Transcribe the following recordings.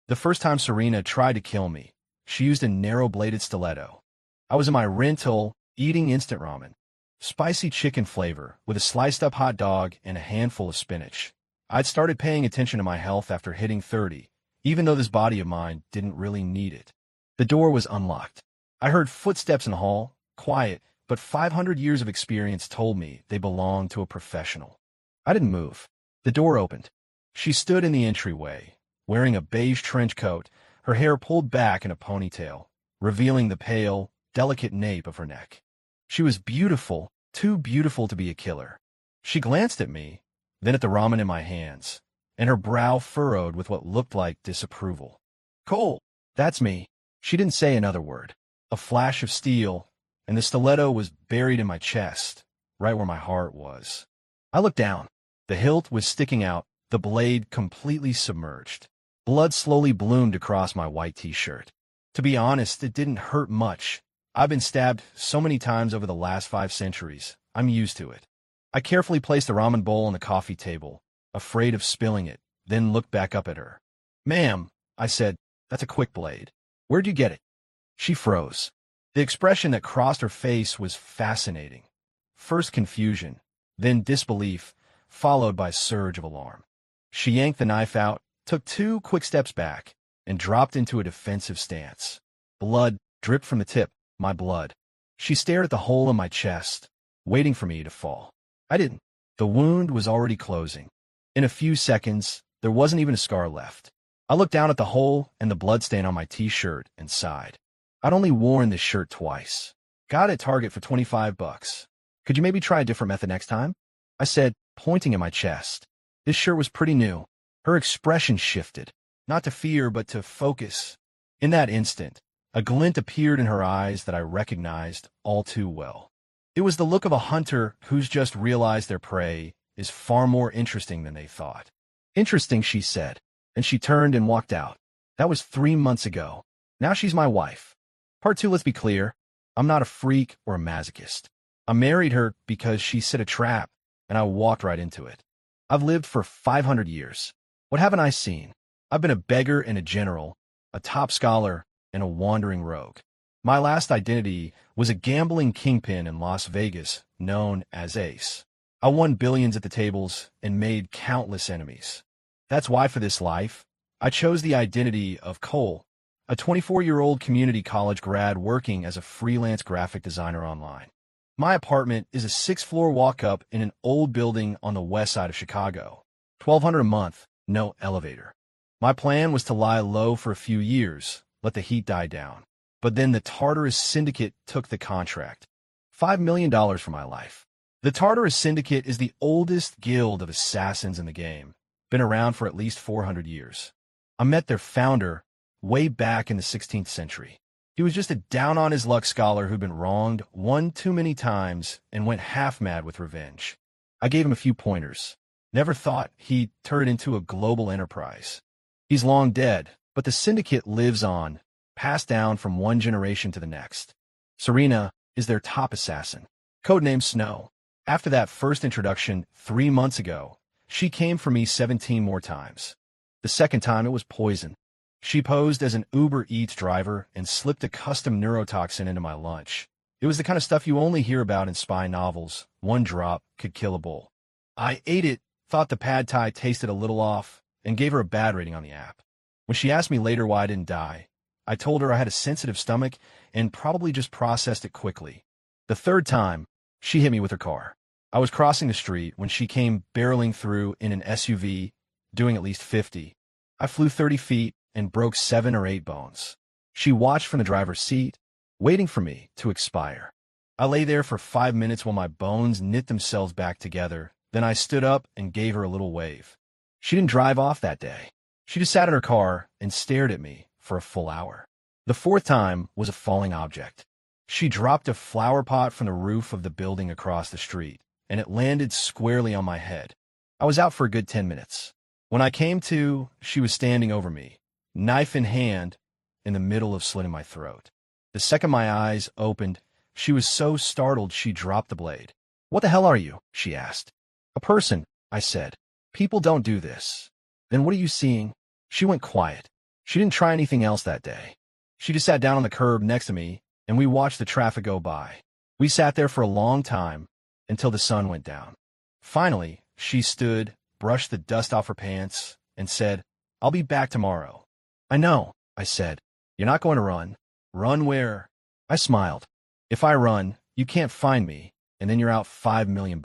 The first time Serena tried to kill me, she used a narrow-bladed stiletto. I was in my rental, eating instant ramen. Spicy chicken flavor, with a sliced-up hot dog and a handful of spinach. I'd started paying attention to my health after hitting 30, even though this body of mine didn't really need it. The door was unlocked. I heard footsteps in the hall, quiet, but 500 years of experience told me they belonged to a professional. I didn't move. The door opened. She stood in the entryway, wearing a beige trench coat, her hair pulled back in a ponytail, revealing the pale, delicate nape of her neck. She was beautiful, too beautiful to be a killer. She glanced at me, then at the ramen in my hands, and her brow furrowed with what looked like disapproval. "Cole, that's me." She didn't say another word. A flash of steel, and the stiletto was buried in my chest, right where my heart was. I looked down. The hilt was sticking out, the blade completely submerged. Blood slowly bloomed across my white t-shirt. To be honest, it didn't hurt much. I've been stabbed so many times over the last 5 centuries. I'm used to it. I carefully placed the ramen bowl on the coffee table, afraid of spilling it, then looked back up at her. "Ma'am," I said, "that's a quick blade. Where'd you get it?" She froze. The expression that crossed her face was fascinating. First confusion, then disbelief, followed by a surge of alarm. She yanked the knife out, took 2 quick steps back, and dropped into a defensive stance. Blood dripped from the tip, my blood. She stared at the hole in my chest, waiting for me to fall. I didn't. The wound was already closing. In a few seconds, there wasn't even a scar left. I looked down at the hole and the bloodstain on my t-shirt and sighed. I'd only worn this shirt twice. Got it at Target for $25. "Could you maybe try a different method next time?" I said, pointing at my chest. This shirt was pretty new. Her expression shifted, not to fear but to focus. In that instant, a glint appeared in her eyes that I recognized all too well. It was the look of a hunter who's just realized their prey is far more interesting than they thought. "Interesting," she said, and she turned and walked out. That was 3 months ago. Now she's my wife. Part 2, let's be clear. I'm not a freak or a masochist. I married her because she set a trap, and I walked right into it. I've lived for 500 years. What haven't I seen? I've been a beggar and a general, a top scholar, and a wandering rogue. My last identity was a gambling kingpin in Las Vegas known as Ace. I won billions at the tables and made countless enemies. That's why for this life, I chose the identity of Cole, a 24-year-old community college grad working as a freelance graphic designer online. My apartment is a 6th-floor walk-up in an old building on the west side of Chicago. $1,200 a month, no elevator. My plan was to lie low for a few years, let the heat die down. But then the Tartarus Syndicate took the contract. $5 million for my life. The Tartarus Syndicate is the oldest guild of assassins in the game. Been around for at least 400 years. I met their founder way back in the 16th century. He was just a down-on-his-luck scholar who'd been wronged one too many times and went half-mad with revenge. I gave him a few pointers. Never thought he'd turn it into a global enterprise. He's long dead, but the Syndicate lives on, passed down from one generation to the next. Serena is their top assassin, codenamed Snow. After that first introduction 3 months ago, she came for me 17 more times. The second time it was poison. She posed as an Uber Eats driver and slipped a custom neurotoxin into my lunch. It was the kind of stuff you only hear about in spy novels. 1 drop could kill a bull. I ate it, thought the pad thai tasted a little off, and gave her a bad rating on the app. When she asked me later why I didn't die, I told her I had a sensitive stomach and probably just processed it quickly. The third time, she hit me with her car. I was crossing the street when she came barreling through in an SUV, doing at least 50. I flew 30 feet and broke 7 or 8 bones. She watched from the driver's seat, waiting for me to expire. I lay there for 5 minutes while my bones knit themselves back together. Then I stood up and gave her a little wave. She didn't drive off that day. She just sat in her car and stared at me for a full hour. The fourth time was a falling object. She dropped a flower pot from the roof of the building across the street, and it landed squarely on my head. I was out for a good 10 minutes. When I came to, she was standing over me, knife in hand, in the middle of slitting my throat. The second my eyes opened, she was so startled she dropped the blade. "What the hell are you?" she asked. "A person," I said. "People don't do this." "Then what are you seeing?" She went quiet. She didn't try anything else that day. She just sat down on the curb next to me, and we watched the traffic go by. We sat there for a long time, until the sun went down. Finally, she stood, brushed the dust off her pants, and said, "I'll be back tomorrow." "I know," I said. "You're not going to run." "Run where?" I smiled. "If I run, you can't find me, and then you're out $5 million.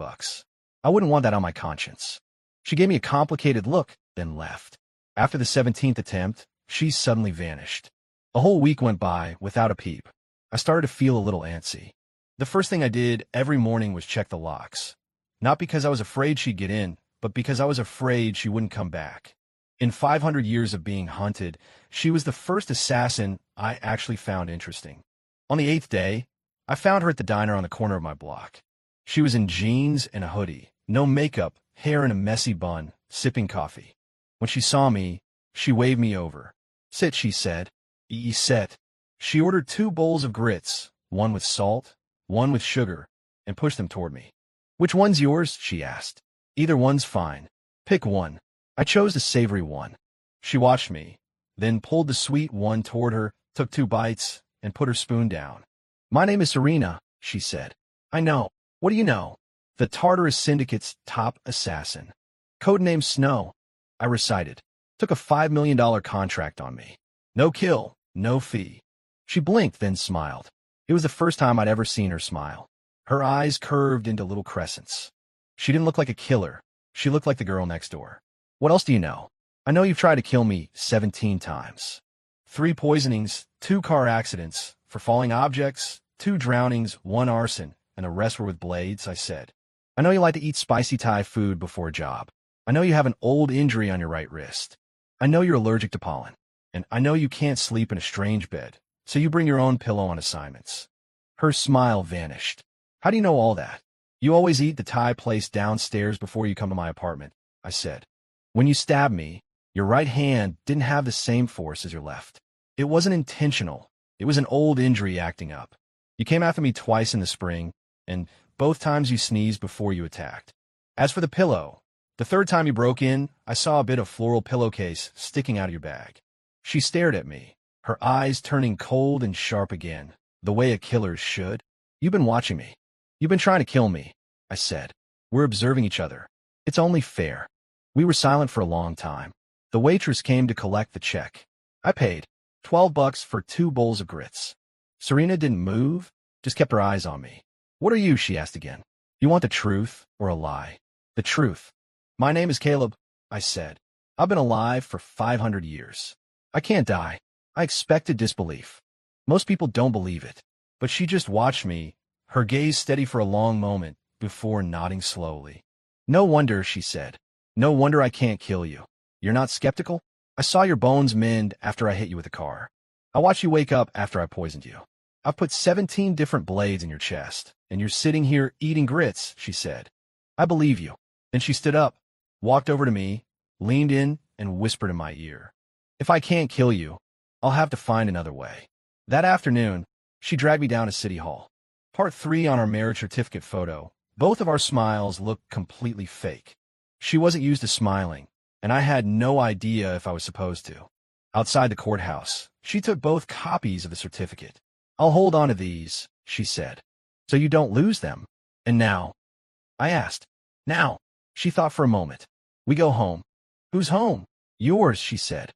I wouldn't want that on my conscience." She gave me a complicated look, then left. After the 17th attempt, she suddenly vanished. A whole week went by without a peep. I started to feel a little antsy. The first thing I did every morning was check the locks. Not because I was afraid she'd get in, but because I was afraid she wouldn't come back. In 500 years of being hunted, she was the first assassin I actually found interesting. On the 8th day, I found her at the diner on the corner of my block. She was in jeans and a hoodie, no makeup, hair in a messy bun, sipping coffee. When she saw me, she waved me over. "Sit," she said. Set. She ordered 2 bowls of grits, one with salt, one with sugar, and pushed them toward me. "Which one's yours?" she asked. "Either one's fine. Pick one." I chose the savory one. She watched me, then pulled the sweet one toward her, took 2 bites, and put her spoon down. "My name is Serena," she said. "I know. What do you know?" "The Tartarus Syndicate's top assassin. Codename Snow," I recited. "Took a $5 million contract on me. No kill, no fee." She blinked, then smiled. It was the first time I'd ever seen her smile. Her eyes curved into little crescents. She didn't look like a killer. She looked like the girl next door. "What else do you know?" "I know you've tried to kill me 17 times. 3 poisonings, 2 car accidents, for falling objects, 2 drownings, 1 arson, and the rest were with blades," I said. "I know you like to eat spicy Thai food before a job. I know you have an old injury on your right wrist. I know you're allergic to pollen. And I know you can't sleep in a strange bed, so you bring your own pillow on assignments." Her smile vanished. "How do you know all that?" "You always eat the Thai place downstairs before you come to my apartment," I said. "When you stabbed me, your right hand didn't have the same force as your left. It wasn't intentional. It was an old injury acting up. You came after me twice in the spring, and both times you sneezed before you attacked. As for the pillow, the 3rd time you broke in, I saw a bit of floral pillowcase sticking out of your bag." She stared at me, her eyes turning cold and sharp again, the way a killer's should. "You've been watching me. You've been trying to kill me," I said. "We're observing each other. It's only fair." We were silent for a long time. The waitress came to collect the check. I paid $12 for 2 bowls of grits. Serena didn't move, just kept her eyes on me. "What are you?" she asked again. "You want the truth or a lie?" "The truth." "My name is Caleb," I said. "I've been alive for 500 years. I can't die." I expected disbelief. Most people don't believe it. But she just watched me, her gaze steady for a long moment, before nodding slowly. "No wonder," she said. "No wonder I can't kill you. You're not skeptical? I saw your bones mend after I hit you with a car. I watched you wake up after I poisoned you. I've put 17 different blades in your chest, and you're sitting here eating grits," she said. "I believe you." Then she stood up, walked over to me, leaned in, and whispered in my ear, "If I can't kill you, I'll have to find another way." That afternoon, she dragged me down to City Hall. Part 3 on our marriage certificate photo. Both of our smiles looked completely fake. She wasn't used to smiling, and I had no idea if I was supposed to. Outside the courthouse, she took both copies of the certificate. "I'll hold on to these," she said, "so you don't lose them." "And now?" I asked. "Now." She thought for a moment. "We go home." "Whose home?" "Yours," she said.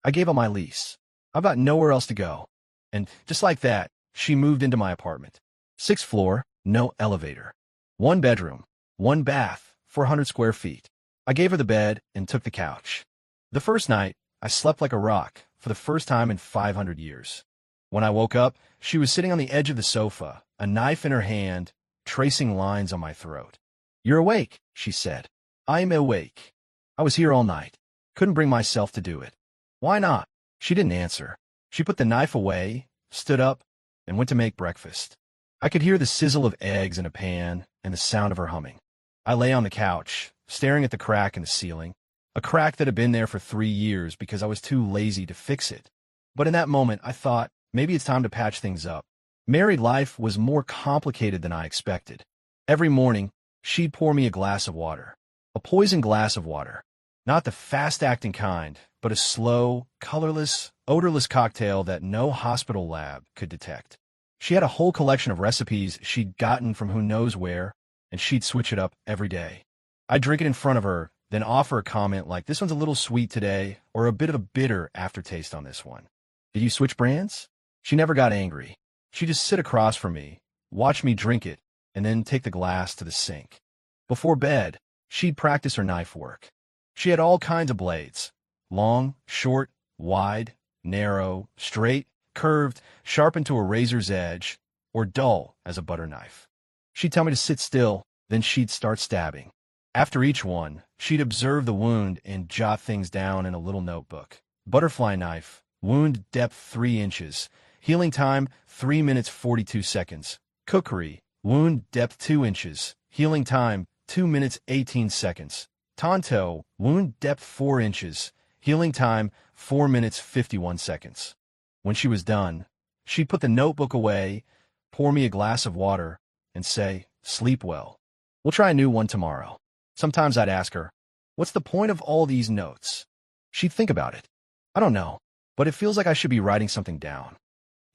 I gave up my lease. I've got nowhere else to go. And just like that, she moved into my apartment. 6th floor, no elevator. 1 bedroom, 1 bath, 400 square feet. I gave her the bed and took the couch. The first night, I slept like a rock for the first time in 500 years. When I woke up, she was sitting on the edge of the sofa, a knife in her hand, tracing lines on my throat. "You're awake," she said. "I'm awake. I was here all night. Couldn't bring myself to do it." "Why not?" She didn't answer. She put the knife away, stood up, and went to make breakfast. I could hear the sizzle of eggs in a pan and the sound of her humming. I lay on the couch, staring at the crack in the ceiling, a crack that had been there for 3 years because I was too lazy to fix it. But in that moment, I thought, maybe it's time to patch things up. Married life was more complicated than I expected. Every morning, she'd pour me a glass of water. A poisoned glass of water. Not the fast-acting kind, but a slow, colorless, odorless cocktail that no hospital lab could detect. She had a whole collection of recipes she'd gotten from who knows where, and she'd switch it up every day. I'd drink it in front of her, then offer a comment like, "This one's a little sweet today," or a bit of a bitter aftertaste on this one. "Did you switch brands?" She never got angry. She'd just sit across from me, watch me drink it, and then take the glass to the sink. Before bed, she'd practice her knife work. She had all kinds of blades: long, short, wide, narrow, straight, curved, sharpened to a razor's edge, or dull as a butter knife. She'd tell me to sit still, then she'd start stabbing. After each one, she'd observe the wound and jot things down in a little notebook. Butterfly knife, wound depth 3 inches, healing time 3 minutes 42 seconds. Cookery, wound depth 2 inches, healing time 2 minutes 18 seconds. Tonto, wound depth 4 inches, healing time 4 minutes 51 seconds. When she was done, she'd put the notebook away, pour me a glass of water, and say, "Sleep well. We'll try a new one tomorrow." Sometimes I'd ask her, "What's the point of all these notes?" She'd think about it. "I don't know, but it feels like I should be writing something down."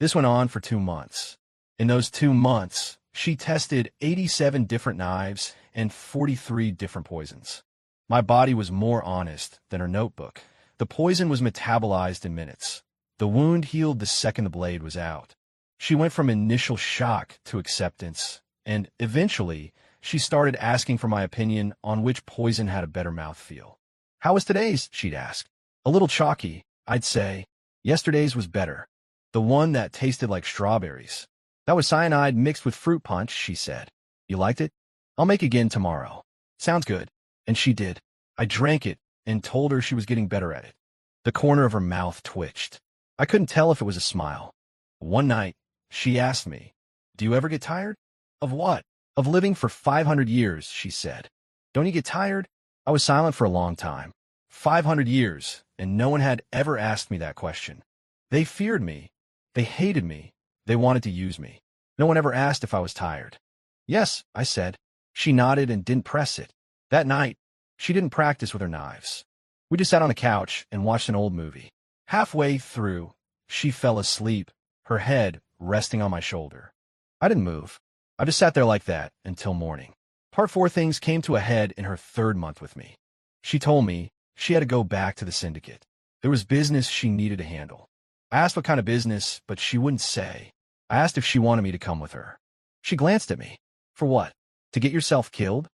This went on for 2 months. In those 2 months, she tested 87 different knives and 43 different poisons. My body was more honest than her notebook. The poison was metabolized in minutes. The wound healed the second the blade was out. She went from initial shock to acceptance, and eventually, she started asking for my opinion on which poison had a better mouthfeel. "How was today's?" she'd ask. "A little chalky," I'd say. "Yesterday's was better. The one that tasted like strawberries. That was cyanide mixed with fruit punch," she said. "You liked it? I'll make again tomorrow." "Sounds good." And she did. I drank it and told her she was getting better at it. The corner of her mouth twitched. I couldn't tell if it was a smile. One night, she asked me, "Do you ever get tired?" "Of what?" "Of living for 500 years, she said. "Don't you get tired?" I was silent for a long time. 500 years, and no one had ever asked me that question. They feared me. They hated me. They wanted to use me. No one ever asked if I was tired. "Yes," I said. She nodded and didn't press it. That night, she didn't practice with her knives. We just sat on the couch and watched an old movie. Halfway through, she fell asleep, her head resting on my shoulder. I didn't move. I just sat there like that until morning. Part 4 things came to a head in her 3rd month with me. She told me she had to go back to the syndicate. There was business she needed to handle. I asked what kind of business, but she wouldn't say. I asked if she wanted me to come with her. She glanced at me. "For what? To get yourself killed?"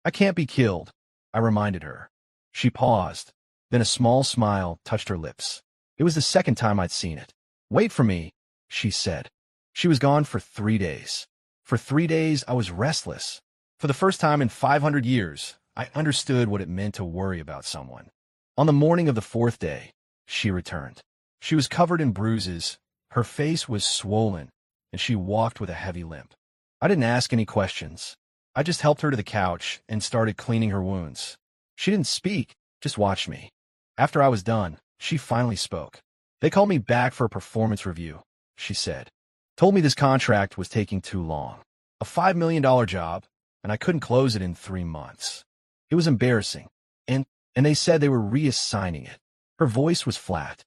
"I can't be killed," I reminded her. She paused. Then a small smile touched her lips. It was the second time I'd seen it. "Wait for me," she said. She was gone for 3 days. For 3 days, I was restless. For the first time in 500 years, I understood what it meant to worry about someone. On the morning of the 4th day, she returned. She was covered in bruises, her face was swollen, and she walked with a heavy limp. I didn't ask any questions. I just helped her to the couch and started cleaning her wounds. She didn't speak, just watched me. After I was done, she finally spoke. "They called me back for a performance review," she said. "Told me this contract was taking too long. A $5 million job, and I couldn't close it in 3 months. It was embarrassing, and they said they were reassigning it." Her voice was flat.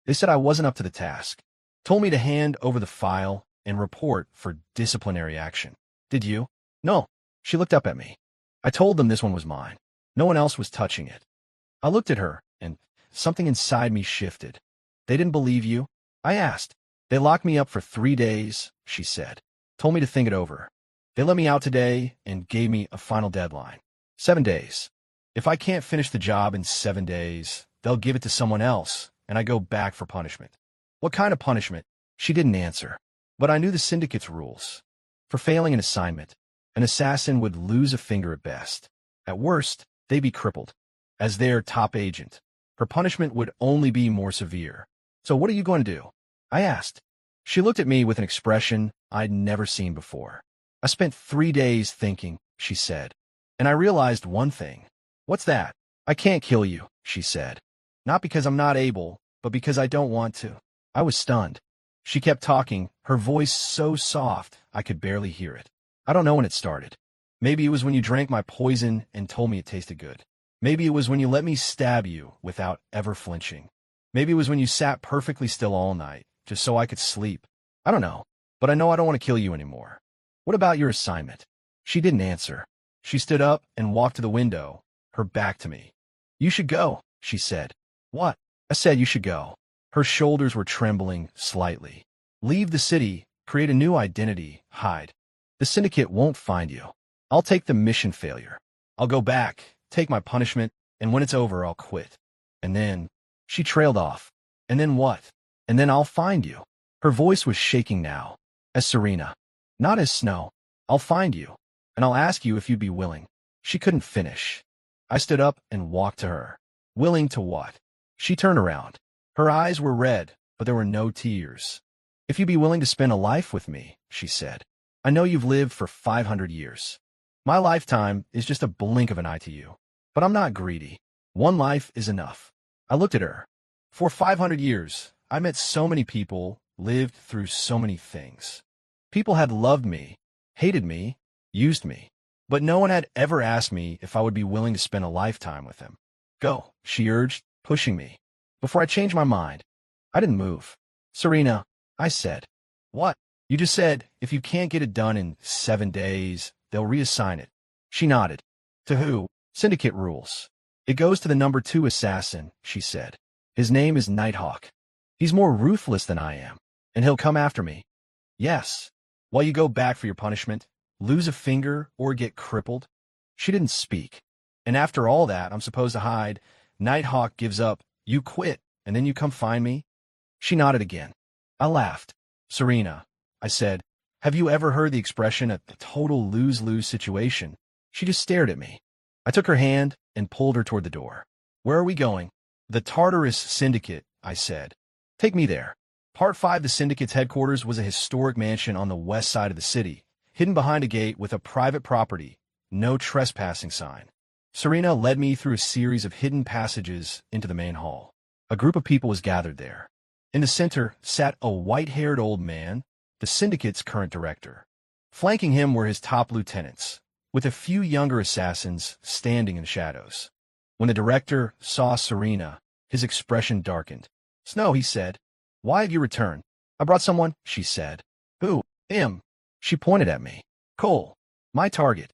"They said I wasn't up to the task. Told me to hand over the file and report for disciplinary action. Did you?" "No." She looked up at me. "I told them this one was mine. No one else was touching it." I looked at her, and something inside me shifted. "They didn't believe you?" I asked. "They locked me up for 3 days," she said. "Told me to think it over. They let me out today and gave me a final deadline. 7 days. If I can't finish the job in 7 days, they'll give it to someone else, and I go back for punishment." "What kind of punishment?" She didn't answer. But I knew the syndicate's rules. For failing an assignment, an assassin would lose a finger at best. At worst, they'd be crippled. As their top agent, her punishment would only be more severe. "So what are you going to do?" I asked. She looked at me with an expression I'd never seen before. "I spent 3 days thinking," she said. "And I realized one thing." "What's that?" "I can't kill you," she said. "Not because I'm not able, but because I don't want to." I was stunned. She kept talking, her voice so soft I could barely hear it. "I don't know when it started. Maybe it was when you drank my poison and told me it tasted good. Maybe it was when you let me stab you without ever flinching. Maybe it was when you sat perfectly still all night, just so I could sleep. I don't know, but I know I don't want to kill you anymore. What about your assignment? She didn't answer. She stood up and walked to the window, her back to me. You should go, she said. What? I said you should go. Her shoulders were trembling slightly. Leave the city, create a new identity, hide. The syndicate won't find you. I'll take the mission failure. I'll go back, take my punishment, and when it's over, I'll quit. And then, she trailed off. And then what? And then I'll find you. Her voice was shaking now. As Serena. Not as Snow. I'll find you. And I'll ask you if you'd be willing. She couldn't finish. I stood up and walked to her. Willing to what? She turned around. Her eyes were red, but there were no tears. If you'd be willing to spend a life with me, she said. I know you've lived for 500 years. My lifetime is just a blink of an eye to you. But I'm not greedy. One life is enough. I looked at her. For 500 years, I met so many people, lived through so many things. People had loved me, hated me, used me. But no one had ever asked me if I would be willing to spend a lifetime with them. Go, she urged, pushing me. Before I changed my mind, I didn't move. Serena, I said. What? You just said, if you can't get it done in 7 days, they'll reassign it. She nodded. To who? Syndicate rules. It goes to the number 2 assassin, she said. His name is Nighthawk. He's more ruthless than I am, and he'll come after me. Yes. While you go back for your punishment, lose a finger or get crippled. She didn't speak. And after all that, I'm supposed to hide. Nighthawk gives up. You quit, and then you come find me? She nodded again. I laughed. Serena, I said, have you ever heard the expression a total lose-lose situation? She just stared at me. I took her hand and pulled her toward the door. Where are we going? The Tartarus Syndicate, I said. Take me there. Part 5 The Syndicate's headquarters was a historic mansion on the west side of the city, hidden behind a gate with a private property, no trespassing sign. Serena led me through a series of hidden passages into the main hall. A group of people was gathered there. In the center sat a white-haired old man, the Syndicate's current director. Flanking him were his top lieutenants, with a few younger assassins standing in the shadows. When the director saw Serena, his expression darkened. Snow, he said. Why have you returned? I brought someone, she said. Who? Him. She pointed at me. Cole. My target.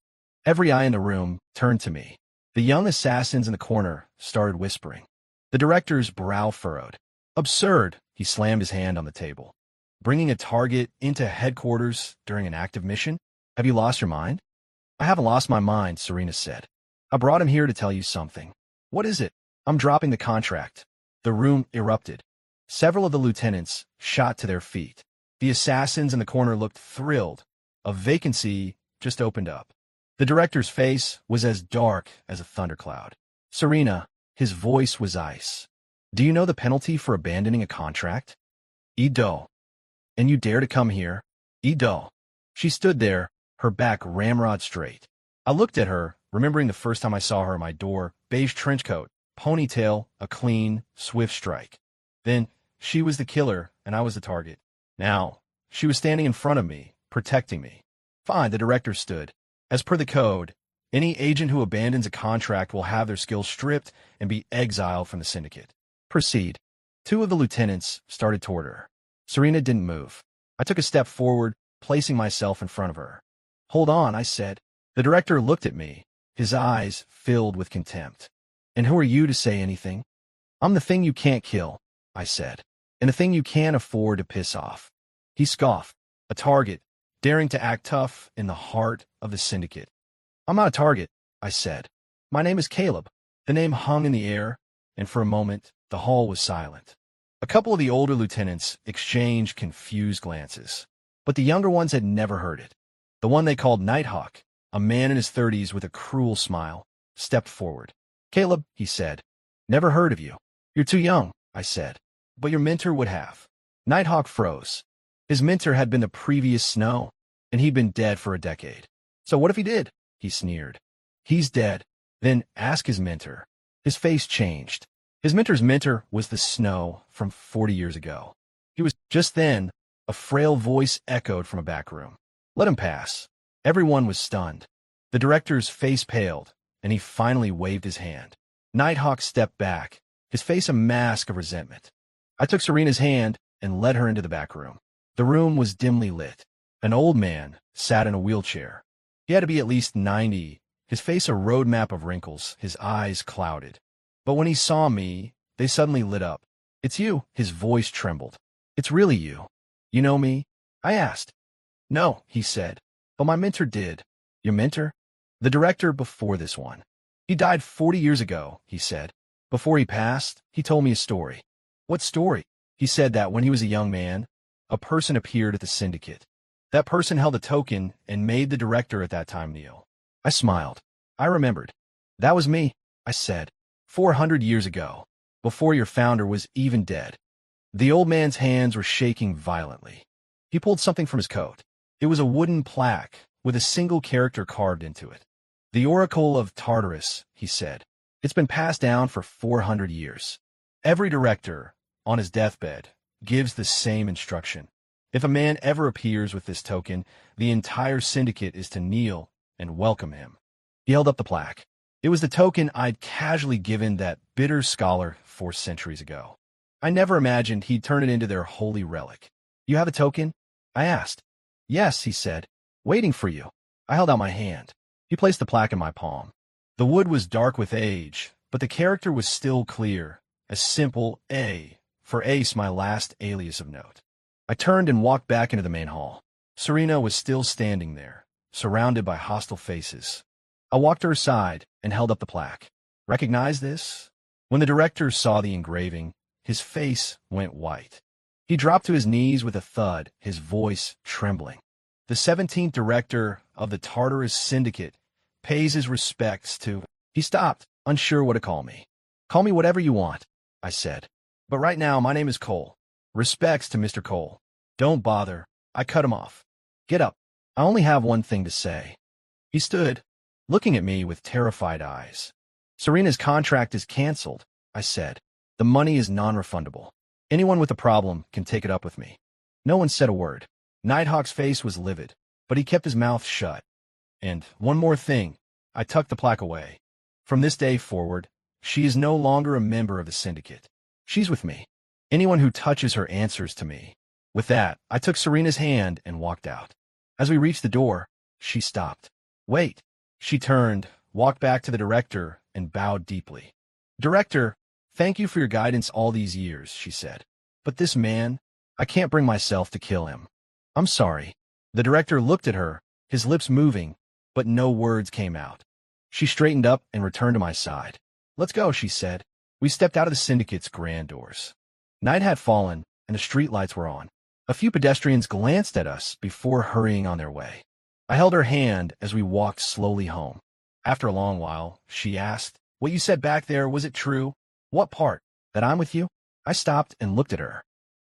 Every eye in the room turned to me. The young assassins in the corner started whispering. The director's brow furrowed. Absurd, he slammed his hand on the table. Bringing a target into headquarters during an active mission? Have you lost your mind? I haven't lost my mind, Serena said. I brought him here to tell you something. What is it? I'm dropping the contract. The room erupted. Several of the lieutenants shot to their feet. The assassins in the corner looked thrilled. A vacancy just opened up. The director's face was as dark as a thundercloud. Serena, his voice was ice. Do you know the penalty for abandoning a contract? Edo. And you dare to come here? Edo. She stood there, her back ramrod straight. I looked at her, remembering the first time I saw her at my door, beige trench coat, ponytail, a clean, swift strike. Then, she was the killer, and I was the target. Now, she was standing in front of me, protecting me. Fine, the director stood. As per the code, any agent who abandons a contract will have their skills stripped and be exiled from the syndicate. Proceed. 2 of the lieutenants started toward her. Serena didn't move. I took a step forward, placing myself in front of her. Hold on, I said. The director looked at me, his eyes filled with contempt. And who are you to say anything? I'm the thing you can't kill, I said, and the thing you can't afford to piss off. He scoffed. A target, daring to act tough in the heart of the syndicate. I'm not a target, I said. My name is Caleb. The name hung in the air, and for a moment, the hall was silent. A couple of the older lieutenants exchanged confused glances, but the younger ones had never heard it. The one they called Nighthawk, a man in his 30s with a cruel smile, stepped forward. Caleb, he said, never heard of you. You're too young, I said, but your mentor would have. Nighthawk froze. His mentor had been the previous Snow, and he'd been dead for a decade. So what if he did? He sneered. He's dead. Then ask his mentor. His face changed. His mentor's mentor was the Snow from 40 years ago. He was just then, a frail voice echoed from a back room. Let him pass. Everyone was stunned. The director's face paled, and he finally waved his hand. Nighthawk stepped back, his face a mask of resentment. I took Serena's hand and led her into the back room. The room was dimly lit. An old man sat in a wheelchair. He had to be at least 90, his face a roadmap of wrinkles, his eyes clouded. But when he saw me, they suddenly lit up. "It's you," his voice trembled. "It's really you. You know me?" I asked. "No," he said, "but my mentor did." "Your mentor?" "The director before this one. He died 40 years ago," he said. "Before he passed, he told me a story." "What story?" "He said that when he was a young man, a person appeared at the syndicate. That person held a token and made the director at that time kneel." I smiled. I remembered. "That was me," I said. 400 years ago, before your founder was even dead." The old man's hands were shaking violently. He pulled something from his coat. It was a wooden plaque with a single character carved into it. "The Oracle of Tartarus," he said. "It's been passed down for 400 years. Every director, on his deathbed, gives the same instruction. If a man ever appears with this token, the entire syndicate is to kneel and welcome him." He held up the plaque. It was the token I'd casually given that bitter scholar 4 centuries ago. I never imagined he'd turn it into their holy relic. "You have a token?" I asked. "Yes," he said. "Waiting for you." I held out my hand. He placed the plaque in my palm. The wood was dark with age, but the character was still clear, a simple A, for Ace, my last alias of note. I turned and walked back into the main hall. Serena was still standing there, surrounded by hostile faces. I walked to her side and held up the plaque. "Recognize this?" When the director saw the engraving, his face went white. He dropped to his knees with a thud, his voice trembling. "The 17th director of the Tartarus Syndicate pays his respects to—" He stopped, unsure what to call me. "Call me whatever you want," I said. "But right now, my name is Cole. Respects to Mr. Cole." "Don't bother." I cut him off. "Get up. I only have one thing to say." He stood, looking at me with terrified eyes. "Serena's contract is canceled," I said. "The money is non-refundable. Anyone with a problem can take it up with me." No one said a word. Nighthawk's face was livid, but he kept his mouth shut. "And one more thing." I tucked the plaque away. "From this day forward, she is no longer a member of the syndicate. She's with me. Anyone who touches her answers to me." With that, I took Serena's hand and walked out. As we reached the door, she stopped. "Wait." She turned, walked back to the director, and bowed deeply. "Director, thank you for your guidance all these years," she said. "But this man, I can't bring myself to kill him. I'm sorry." The director looked at her, his lips moving, but no words came out. She straightened up and returned to my side. "Let's go," she said. We stepped out of the syndicate's grand doors. Night had fallen, and the streetlights were on. A few pedestrians glanced at us before hurrying on their way. I held her hand as we walked slowly home. After a long while, she asked, "What you said back there, was it true?" "What part? That I'm with you?" I stopped and looked at her.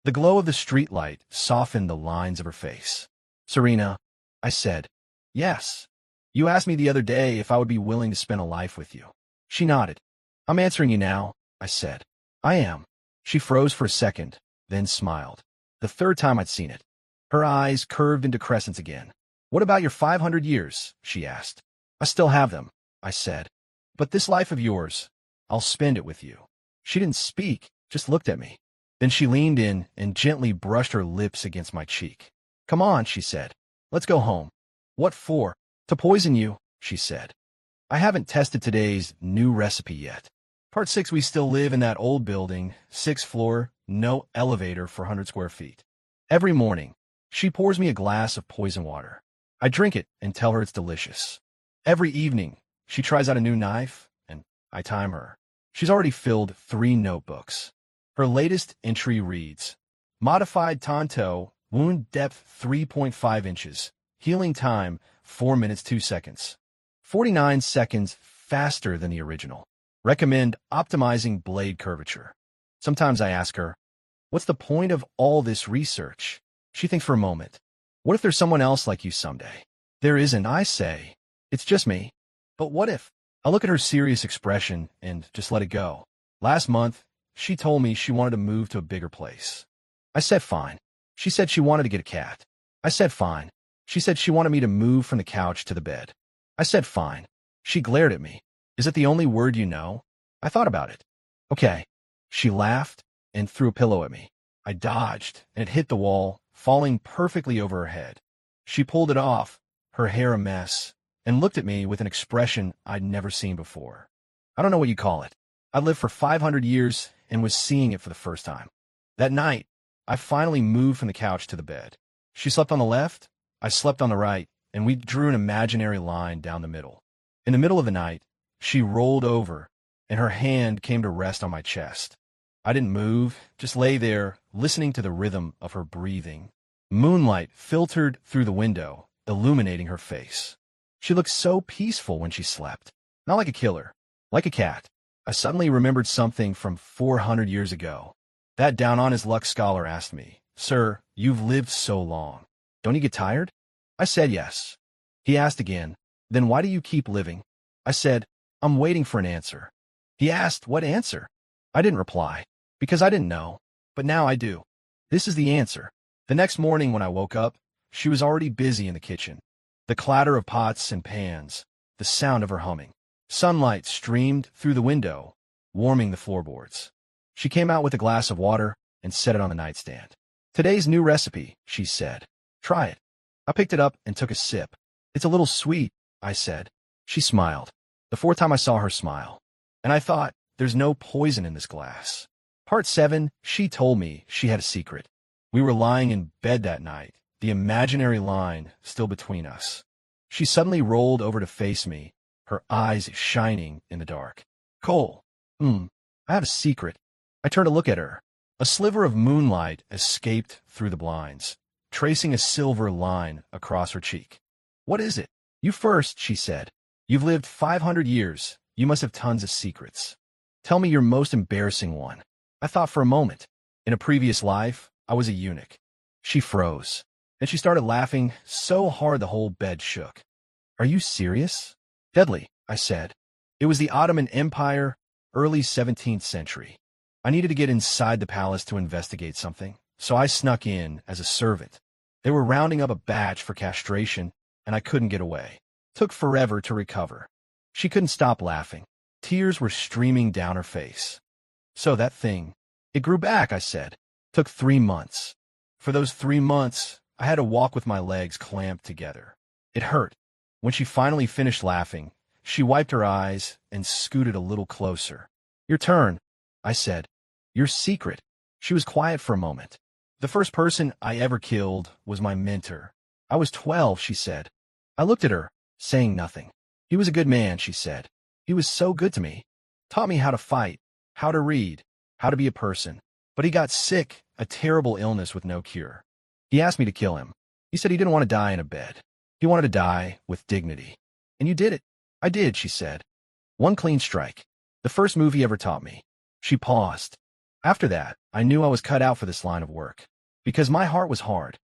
The glow of the streetlight softened the lines of her face. "Serena," I said. "Yes. You asked me the other day if I would be willing to spend a life with you." She nodded. "I'm answering you now," I said. "I am." She froze for a second, then smiled. The third time I'd seen it. Her eyes curved into crescents again. "What about your 500 years?" she asked. "I still have them," I said. "But this life of yours, I'll spend it with you." She didn't speak, just looked at me. Then she leaned in and gently brushed her lips against my cheek. "Come on," she said. "Let's go home." "What for?" "To poison you," she said. "I haven't tested today's new recipe yet." Part 6, we still live in that old building, 6th floor, no elevator for 100 square feet. Every morning, she pours me a glass of poison water. I drink it and tell her it's delicious. Every evening, she tries out a new knife, and I time her. She's already filled 3 notebooks. Her latest entry reads, "Modified Tonto, wound depth 3.5 inches, healing time 4 minutes 2 seconds. 49 seconds faster than the original. Recommend optimizing blade curvature." Sometimes I ask her, "What's the point of all this research?" She thinks for a moment. "What if there's someone else like you someday?" "There isn't," I say. "It's just me." "But what if?" I look at her serious expression and just let it go. Last month, she told me she wanted to move to a bigger place. I said fine. She said she wanted to get a cat. I said fine. She said she wanted me to move from the couch to the bed. I said fine. She glared at me. "Is it the only word you know?" I thought about it. Okay. She laughed and threw a pillow at me. I dodged, and it hit the wall, falling perfectly over her head. She pulled it off, her hair a mess, and looked at me with an expression I'd never seen before. I don't know what you call it. I lived for 500 years and was seeing it for the first time. That night, I finally moved from the couch to the bed. She slept on the left, I slept on the right, and we drew an imaginary line down the middle. In the middle of the night, she rolled over, and her hand came to rest on my chest. I didn't move, just lay there, listening to the rhythm of her breathing. Moonlight filtered through the window, illuminating her face. She looked so peaceful when she slept. Not like a killer, like a cat. I suddenly remembered something from 400 years ago. That down-on-his-luck scholar asked me, "Sir, you've lived so long. Don't you get tired?" I said yes. He asked again, "Then why do you keep living?" I said, "I'm waiting for an answer." He asked, "What answer?" I didn't reply, because I didn't know, but now I do. This is the answer. The next morning when I woke up, she was already busy in the kitchen. The clatter of pots and pans, the sound of her humming. Sunlight streamed through the window, warming the floorboards. She came out with a glass of water and set it on the nightstand. "Today's new recipe," she said. "Try it." I picked it up and took a sip. "It's a little sweet," I said. She smiled. The fourth time I saw her smile. And I thought, there's no poison in this glass. Part 7, she told me she had a secret. We were lying in bed that night, the imaginary line still between us. She suddenly rolled over to face me, her eyes shining in the dark. "Cole, I have a secret." I turned to look at her. A sliver of moonlight escaped through the blinds, tracing a silver line across her cheek. "What is it?" "You first," she said. "You've lived 500 years. You must have tons of secrets. Tell me your most embarrassing one." I thought for a moment. In a previous life, I was a eunuch. She froze. Then she started laughing so hard the whole bed shook. "Are you serious?" "Deadly," I said. "It was the Ottoman Empire, early 17th century. I needed to get inside the palace to investigate something, so I snuck in as a servant. They were rounding up a batch for castration, and I couldn't get away. Took forever to recover." She couldn't stop laughing. Tears were streaming down her face. "So that thing, it grew back," I said. "Took 3 months. For those 3 months, I had to walk with my legs clamped together. It hurt." When she finally finished laughing, she wiped her eyes and scooted a little closer. "Your turn," I said. "Your secret." She was quiet for a moment. "The first person I ever killed was my mentor. I was 12, she said. I looked at her, saying nothing. "He was a good man," she said. "He was so good to me. Taught me how to fight, how to read, how to be a person. But he got sick, a terrible illness with no cure. He asked me to kill him. He said he didn't want to die in a bed. He wanted to die with dignity. And you did it." "I did," she said. "One clean strike. The first move he ever taught me." She paused. After that, I knew I was cut out for this line of work. Because my heart was hard.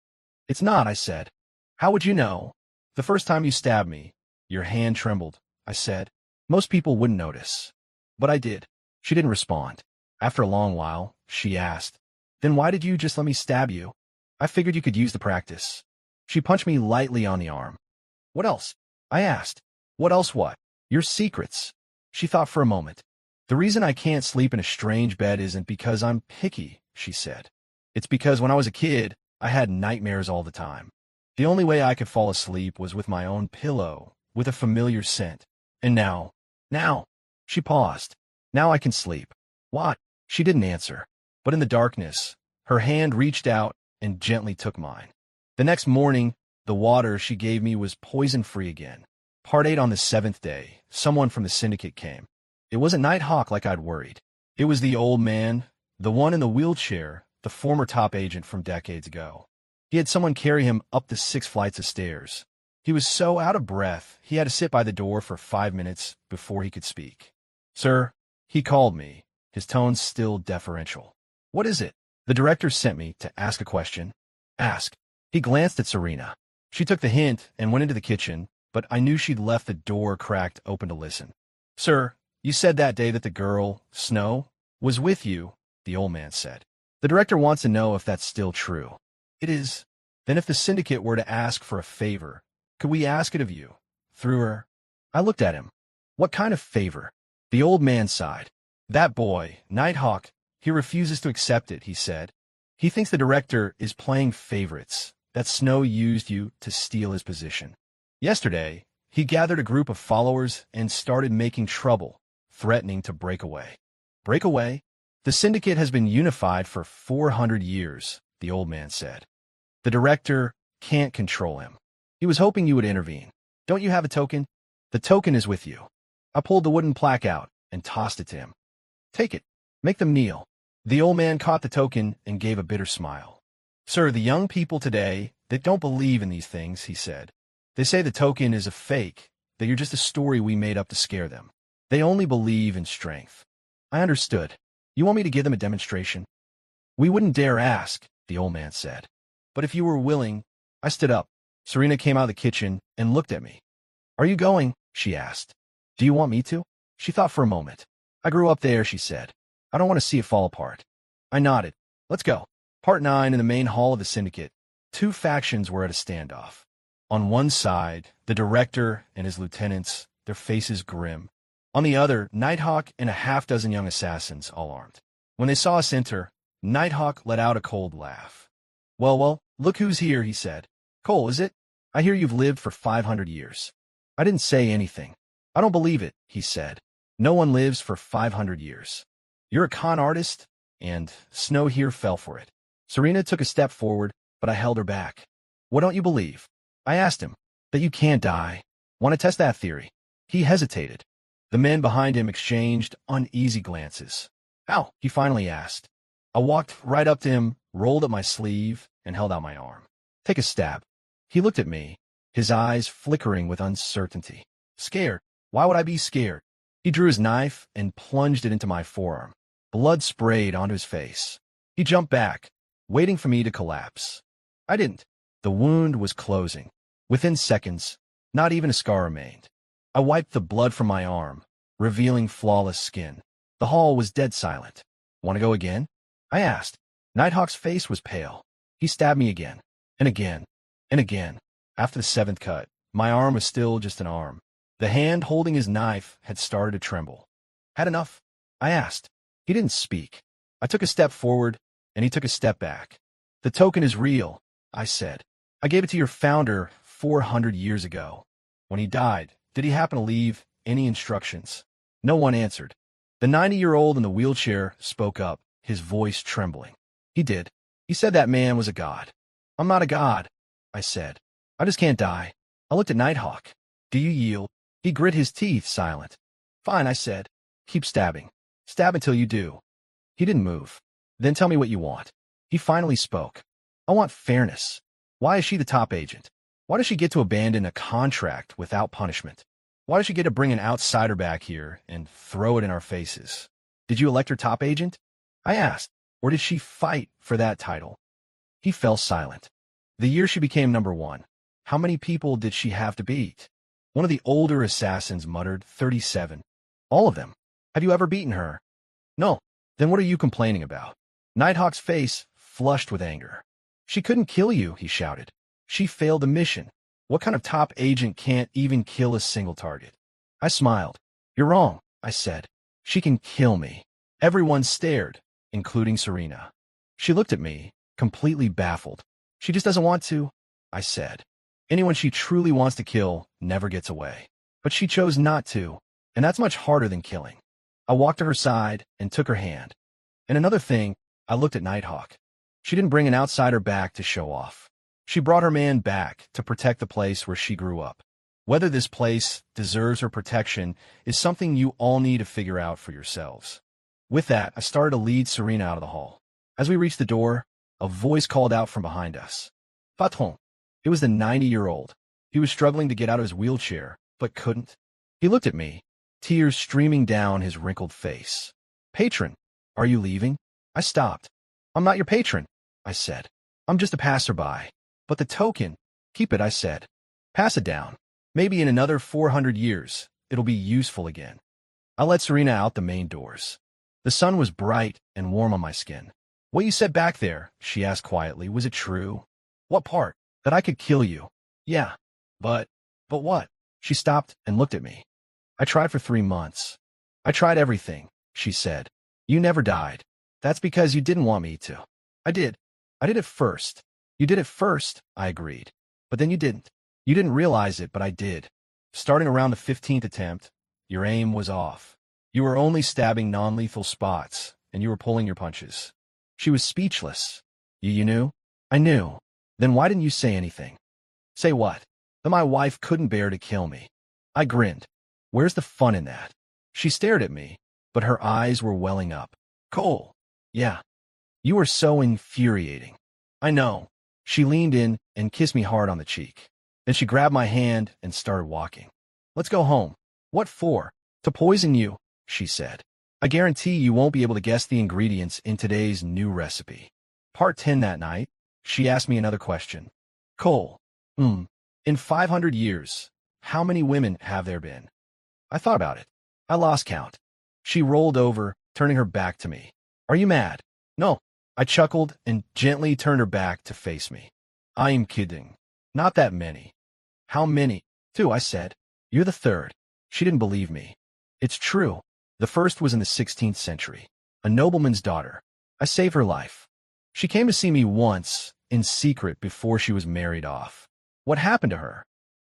"It's not," I said. "How would you know?" "The first time you stabbed me, your hand trembled," I said. "Most people wouldn't notice. But I did." She didn't respond. After a long while, she asked, "Then why did you just let me stab you?" "I figured you could use the practice." She punched me lightly on the arm. "What else?" I asked. "What else what?" "Your secrets." She thought for a moment. "The reason I can't sleep in a strange bed isn't because I'm picky," she said. "It's because when I was a kid, I had nightmares all the time. The only way I could fall asleep was with my own pillow, with a familiar scent. And now, she paused. "Now I can sleep." "What?" She didn't answer. But in the darkness, her hand reached out and gently took mine. The next morning, the water she gave me was poison-free again. Part 8 on the 7th day, someone from the syndicate came. It wasn't Nighthawk like I'd worried. It was the old man, the one in the wheelchair, the former top agent from decades ago. He had someone carry him up the 6 flights of stairs. He was so out of breath, he had to sit by the door for 5 minutes before he could speak. "Sir," he called me, his tone still deferential. "What is it?" "The director sent me to ask a question." "Ask." He glanced at Serena. She took the hint and went into the kitchen, but I knew she'd left the door cracked open to listen. "Sir, you said that day that the girl, Snow, was with you," the old man said. "The director wants to know if that's still true." "It is." "Then if the syndicate were to ask for a favor, could we ask it of you, through her?" I looked at him. "What kind of favor?" The old man sighed. That boy, Nighthawk, he refuses to accept it, he said. He thinks the director is playing favorites, that Snow used you to steal his position. Yesterday, he gathered a group of followers and started making trouble, threatening to break away. Break away? The syndicate has been unified for 400 years, the old man said. The director can't control him. He was hoping you would intervene. Don't you have a token? The token is with you. I pulled the wooden plaque out and tossed it to him. Take it. Make them kneel. The old man caught the token and gave a bitter smile. Sir, the young people today, they don't believe in these things, he said. They say the token is a fake, that you're just a story we made up to scare them. They only believe in strength. I understood. You want me to give them a demonstration? We wouldn't dare ask, the old man said. But if you were willing, I stood up. Serena came out of the kitchen and looked at me. Are you going? She asked. Do you want me to? She thought for a moment. I grew up there, she said. I don't want to see it fall apart. I nodded. Let's go. Part 9 in the main hall of the syndicate. Two factions were at a standoff. On one side, the director and his lieutenants, their faces grim. On the other, Nighthawk and a half-dozen young assassins, all armed. When they saw us enter, Nighthawk let out a cold laugh. Well, look who's here, he said. Cole, is it? I hear you've lived for 500 years. I didn't say anything. I don't believe it, he said. No one lives for 500 years. You're a con artist? And Snow here fell for it. Serena took a step forward, but I held her back. What don't you believe? I asked him. That you can't die. Want to test that theory? He hesitated. The men behind him exchanged uneasy glances. How? He finally asked. I walked right up to him, rolled up my sleeve, and held out my arm. Take a stab. He looked at me, his eyes flickering with uncertainty. Scared? Why would I be scared? He drew his knife and plunged it into my forearm. Blood sprayed onto his face. He jumped back, waiting for me to collapse. I didn't. The wound was closing. Within seconds, not even a scar remained. I wiped the blood from my arm, revealing flawless skin. The hall was dead silent. Want to go again? I asked. Nighthawk's face was pale. He stabbed me again, and again, and again. After the 7th cut, my arm was still just an arm. The hand holding his knife had started to tremble. Had enough? I asked. He didn't speak. I took a step forward, and he took a step back. The token is real, I said. I gave it to your founder 400 years ago. When he died, did he happen to leave any instructions? No one answered. The 90-year-old in the wheelchair spoke up, his voice trembling. He did. He said that man was a god. I'm not a god, I said. I just can't die. I looked at Nighthawk. Do you yield? He grit his teeth, silent. Fine, I said. Keep stabbing. Stab until you do. He didn't move. Then tell me what you want. He finally spoke. I want fairness. Why is she the top agent? Why does she get to abandon a contract without punishment? Why does she get to bring an outsider back here and throw it in our faces? Did you elect her top agent? I asked. Or did she fight for that title? He fell silent. The year she became #1. How many people did she have to beat? One of the older assassins muttered, 37. All of them. Have you ever beaten her? No. Then what are you complaining about? Nighthawk's face flushed with anger. She couldn't kill you, he shouted. She failed the mission. What kind of top agent can't even kill a single target? I smiled. You're wrong, I said. She can kill me. Everyone stared, including Serena. She looked at me, completely baffled. She just doesn't want to, I said. Anyone she truly wants to kill never gets away. But she chose not to, and that's much harder than killing. I walked to her side and took her hand. And another thing, I looked at Nighthawk. She didn't bring an outsider back to show off. She brought her man back to protect the place where she grew up. Whether this place deserves her protection is something you all need to figure out for yourselves. With that, I started to lead Serena out of the hall. As we reached the door, a voice called out from behind us. Patron. It was the 90-year-old. He was struggling to get out of his wheelchair, but couldn't. He looked at me, tears streaming down his wrinkled face. Patron, are you leaving? I stopped. I'm not your patron, I said. I'm just a passerby. But the token, keep it, I said. Pass it down. Maybe in another 400 years, it'll be useful again. I let Serena out the main doors. The sun was bright and warm on my skin. What you said back there, she asked quietly, was it true? What part? That I could kill you. Yeah. But what? She stopped and looked at me. I tried for 3 months. I tried everything. she said. You never died. That's because you didn't want me to. I did. I did it first. You did it first, I agreed. But then you didn't. You didn't realize it, but I did. Starting around the 15th attempt, your aim was off. You were only stabbing non-lethal spots, and you were pulling your punches. She was speechless. You knew? I knew. Then why didn't you say anything? Say what? That my wife couldn't bear to kill me. I grinned. Where's the fun in that? She stared at me, but her eyes were welling up. Cole. Yeah. You were so infuriating. I know. She leaned in and kissed me hard on the cheek. Then she grabbed my hand and started walking. Let's go home. What for? To poison you, she said. I guarantee you won't be able to guess the ingredients in today's new recipe. Part 10 that night, she asked me another question. Cole. In 500 years, how many women have there been? I thought about it. I lost count. She rolled over, turning her back to me. Are you mad? No. I chuckled and gently turned her back to face me. I am kidding. Not that many. How many? Two, I said. You're the third. She didn't believe me. It's true. The first was in the 16th century. A nobleman's daughter. I saved her life. She came to see me once, in secret, before she was married off. What happened to her?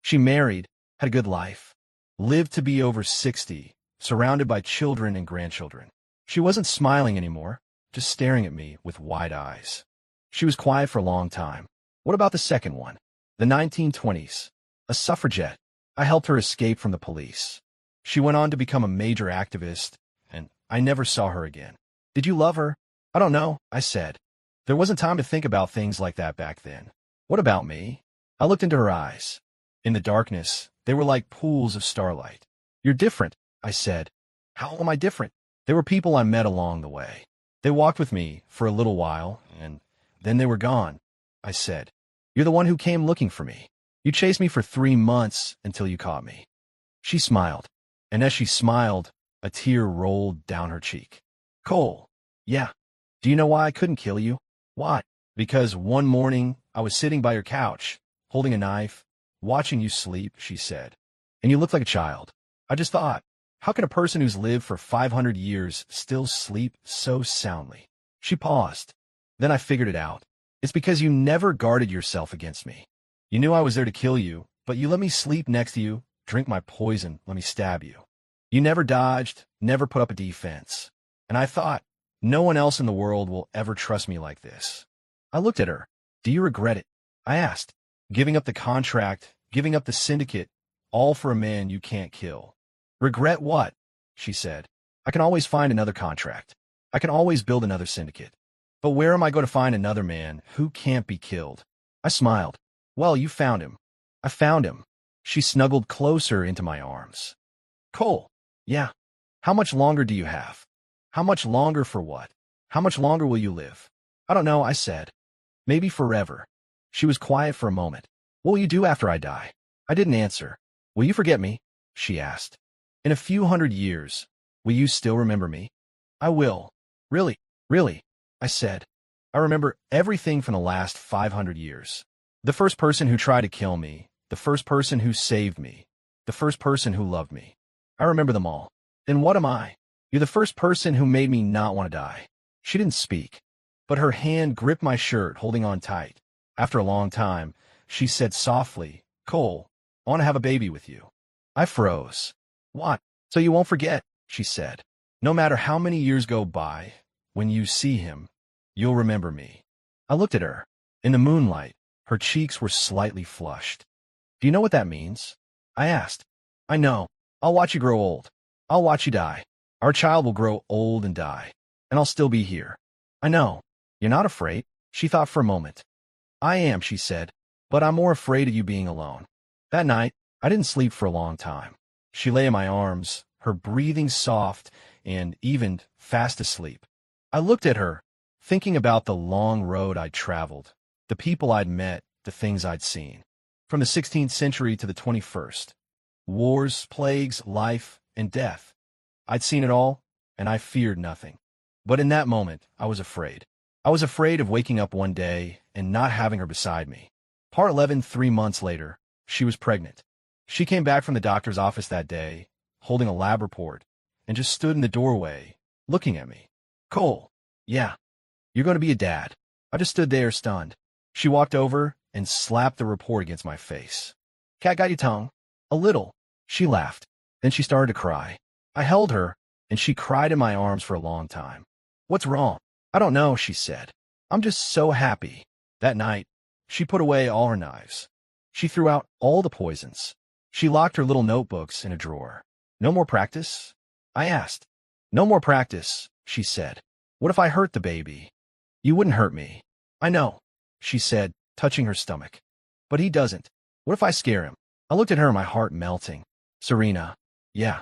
She married, had a good life, lived to be over 60, surrounded by children and grandchildren. She wasn't smiling anymore, just staring at me with wide eyes. She was quiet for a long time. What about the second one? The 1920s. A suffragette. I helped her escape from the police. She went on to become a major activist, and I never saw her again. Did you love her? I don't know, I said. There wasn't time to think about things like that back then. What about me? I looked into her eyes. In the darkness, they were like pools of starlight. You're different, I said. How am I different? They were people I met along the way. They walked with me for a little while, and then they were gone, I said. You're the one who came looking for me. You chased me for 3 months until you caught me. She smiled, and as she smiled, a tear rolled down her cheek. Cole. Yeah. Do you know why I couldn't kill you? Why? Because one morning, I was sitting by your couch, holding a knife, watching you sleep, she said. And you looked like a child. I just thought, how can a person who's lived for 500 years still sleep so soundly? She paused. Then I figured it out. It's because you never guarded yourself against me. You knew I was there to kill you, but you let me sleep next to you, drink my poison, let me stab you. You never dodged, never put up a defense. And I thought, no one else in the world will ever trust me like this. I looked at her. Do you regret it? I asked. Giving up the contract, giving up the syndicate, all for a man you can't kill. Regret what? She said. I can always find another contract. I can always build another syndicate. But where am I going to find another man who can't be killed? I smiled. Well, you found him. I found him. She snuggled closer into my arms. Cole. Yeah. How much longer do you have? How much longer for what? How much longer will you live? I don't know, I said. Maybe forever. She was quiet for a moment. What will you do after I die? I didn't answer. Will you forget me? She asked. In a few hundred years, will you still remember me? I will. Really, really, I said. I remember everything from the last 500 years. The first person who tried to kill me, the first person who saved me, the first person who loved me. I remember them all. Then what am I? You're the first person who made me not want to die. She didn't speak, but her hand gripped my shirt, holding on tight. After a long time, she said softly, Cole, I want to have a baby with you. I froze. What? So you won't forget, she said. No matter how many years go by, when you see him, you'll remember me. I looked at her. In the moonlight, her cheeks were slightly flushed. Do you know what that means? I asked. I know. I'll watch you grow old. I'll watch you die. Our child will grow old and die, and I'll still be here. I know. You're not afraid? She thought for a moment. I am, she said, but I'm more afraid of you being alone. That night, I didn't sleep for a long time. She lay in my arms, her breathing soft and even fast asleep. I looked at her, thinking about the long road I'd traveled, the people I'd met, the things I'd seen. From the 16th century to the 21st. Wars, plagues, life, and death. I'd seen it all, and I feared nothing. But in that moment, I was afraid. I was afraid of waking up one day and not having her beside me. Part 11, 3 months later, she was pregnant. She came back from the doctor's office that day, holding a lab report, and just stood in the doorway, looking at me. Cole. Yeah. You're going to be a dad. I just stood there stunned. She walked over and slapped the report against my face. Cat got your tongue? A little. She laughed. Then she started to cry. I held her, and she cried in my arms for a long time. What's wrong? I don't know, she said. I'm just so happy. That night, she put away all her knives. She threw out all the poisons. She locked her little notebooks in a drawer. No more practice? I asked. No more practice, she said. What if I hurt the baby? You wouldn't hurt me. I know, she said, touching her stomach. But he doesn't. What if I scare him? I looked at her, my heart melting. Serena. Yeah.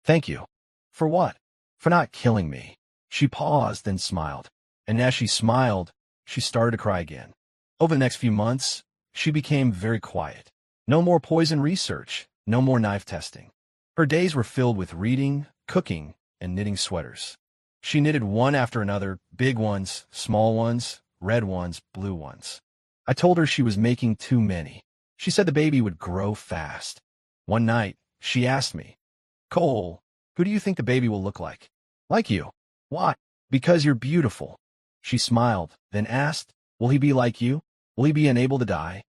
Thank you. For what? For not killing me. She paused, then smiled. And as she smiled, she started to cry again. Over the next few months, she became very quiet. No more poison research, no more knife testing. Her days were filled with reading, cooking, and knitting sweaters. She knitted one after another, big ones, small ones, red ones, blue ones. I told her she was making too many. She said the baby would grow fast. One night, she asked me, Cole, who do you think the baby will look like? Like you. Why? Because you're beautiful. She smiled, then asked, will he be like you? Will he be unable to die?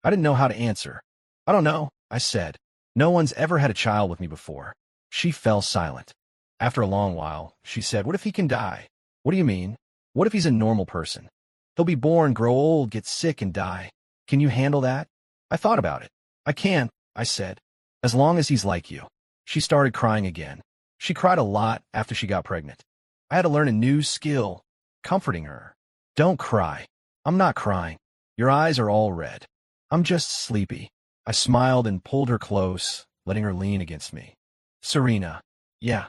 I didn't know how to answer. I don't know, I said. No one's ever had a child with me before. She fell silent. After a long while, she said, what if he can die? What do you mean? What if he's a normal person? He'll be born, grow old, get sick, and die. Can you handle that? I thought about it. I can, I said. As long as he's like you. She started crying again. She cried a lot after she got pregnant. I had to learn a new skill, comforting her. Don't cry. I'm not crying. Your eyes are all red. I'm just sleepy. I smiled and pulled her close, letting her lean against me. Serena. Yeah.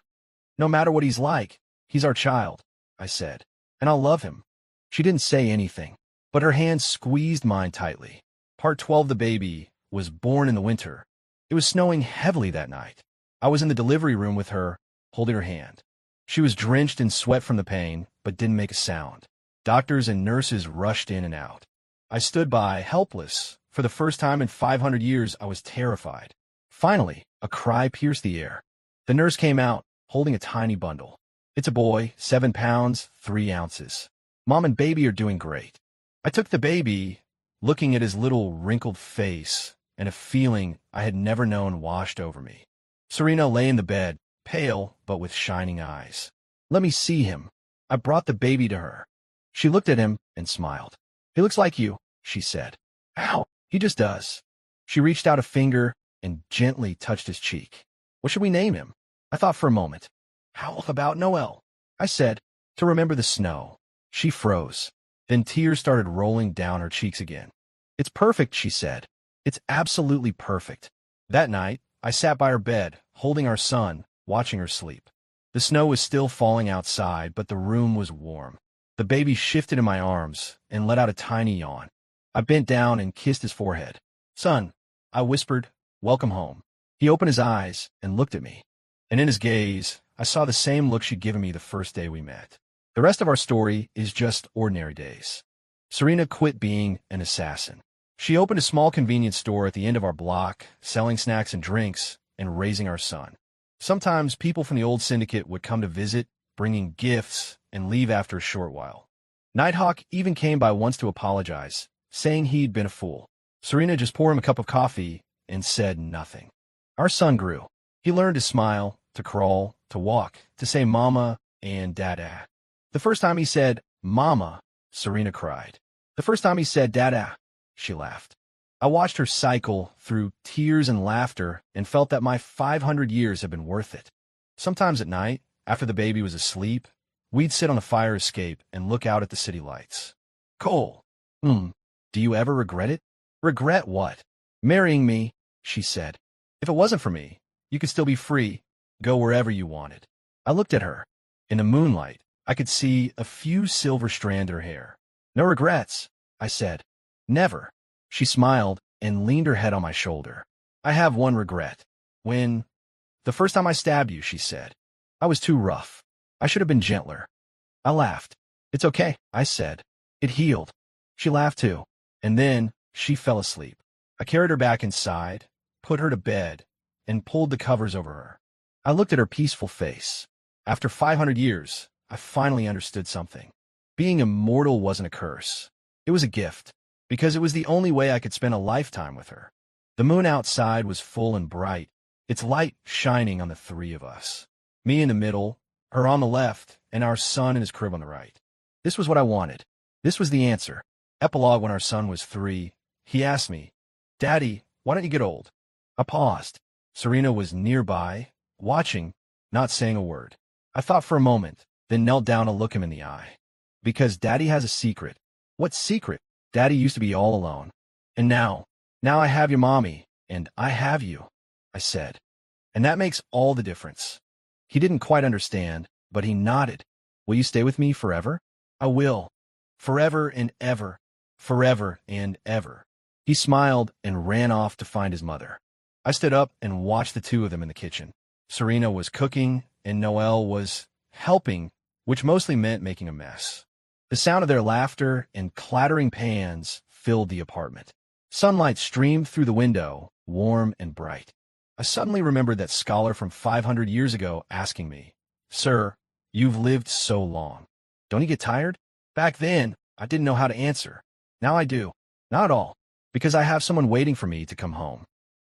No matter what he's like, he's our child, I said. And I'll love him. She didn't say anything, but her hand squeezed mine tightly. Part 12, the baby, was born in the winter. It was snowing heavily that night. I was in the delivery room with her, holding her hand. She was drenched in sweat from the pain, but didn't make a sound. Doctors and nurses rushed in and out. I stood by, helpless. For the first time in 500 years, I was terrified. Finally, a cry pierced the air. The nurse came out, holding a tiny bundle. It's a boy, 7 pounds, 3 ounces. Mom and baby are doing great. I took the baby, looking at his little wrinkled face, and a feeling I had never known washed over me. Serena lay in the bed, pale but with shining eyes. Let me see him. I brought the baby to her. She looked at him and smiled. He looks like you, she said. Ow, he just does. She reached out a finger and gently touched his cheek. What should we name him? I thought for a moment. How about Noel? I said, to remember the snow. She froze. Then tears started rolling down her cheeks again. It's perfect, she said. It's absolutely perfect. That night, I sat by her bed, holding our son, watching her sleep. The snow was still falling outside, but the room was warm. The baby shifted in my arms and let out a tiny yawn. I bent down and kissed his forehead. Son, I whispered, welcome home. He opened his eyes and looked at me. And in his gaze, I saw the same look she'd given me the first day we met. The rest of our story is just ordinary days. Serena quit being an assassin. She opened a small convenience store at the end of our block, selling snacks and drinks, and raising our son. Sometimes people from the old syndicate would come to visit, bringing gifts, and leave after a short while. Nighthawk even came by once to apologize, saying he'd been a fool. Serena just poured him a cup of coffee and said nothing. Our son grew. He learned to smile, to crawl, to walk, to say mama and dada. The first time he said mama, Serena cried. The first time he said dada, she laughed. I watched her cycle through tears and laughter and felt that my 500 years had been worth it. Sometimes at night, after the baby was asleep, we'd sit on the fire escape and look out at the city lights. Cole, do you ever regret it? Regret what? Marrying me, she said. If it wasn't for me, you could still be free, go wherever you wanted. I looked at her. In the moonlight, I could see a few silver strands in her hair. No regrets, I said. Never. She smiled and leaned her head on my shoulder. I have one regret. The first time I stabbed you, she said. I was too rough. I should have been gentler. I laughed. It's okay, I said. It healed. She laughed too. And then she fell asleep. I carried her back inside, put her to bed, and pulled the covers over her. I looked at her peaceful face. After 500 years, I finally understood something. Being immortal wasn't a curse. It was a gift, because it was the only way I could spend a lifetime with her. The moon outside was full and bright, its light shining on the three of us. Me in the middle, her on the left, and our son in his crib on the right. This was what I wanted. This was the answer. Epilogue. When our son was 3, he asked me, "Daddy, why don't you get old?" I paused. Serena was nearby, watching, not saying a word. I thought for a moment, then knelt down to look him in the eye. Because Daddy has a secret. What secret? Daddy used to be all alone. And now I have your mommy, and I have you, I said. And that makes all the difference. He didn't quite understand, but he nodded. Will you stay with me forever? I will. Forever and ever. Forever and ever. He smiled and ran off to find his mother. I stood up and watched the two of them in the kitchen. Serena was cooking, and Noelle was helping, which mostly meant making a mess. The sound of their laughter and clattering pans filled the apartment. Sunlight streamed through the window, warm and bright. I suddenly remembered that scholar from 500 years ago asking me, "Sir, you've lived so long. Don't you get tired?" Back then, I didn't know how to answer. Now I do. Not at all, because I have someone waiting for me to come home.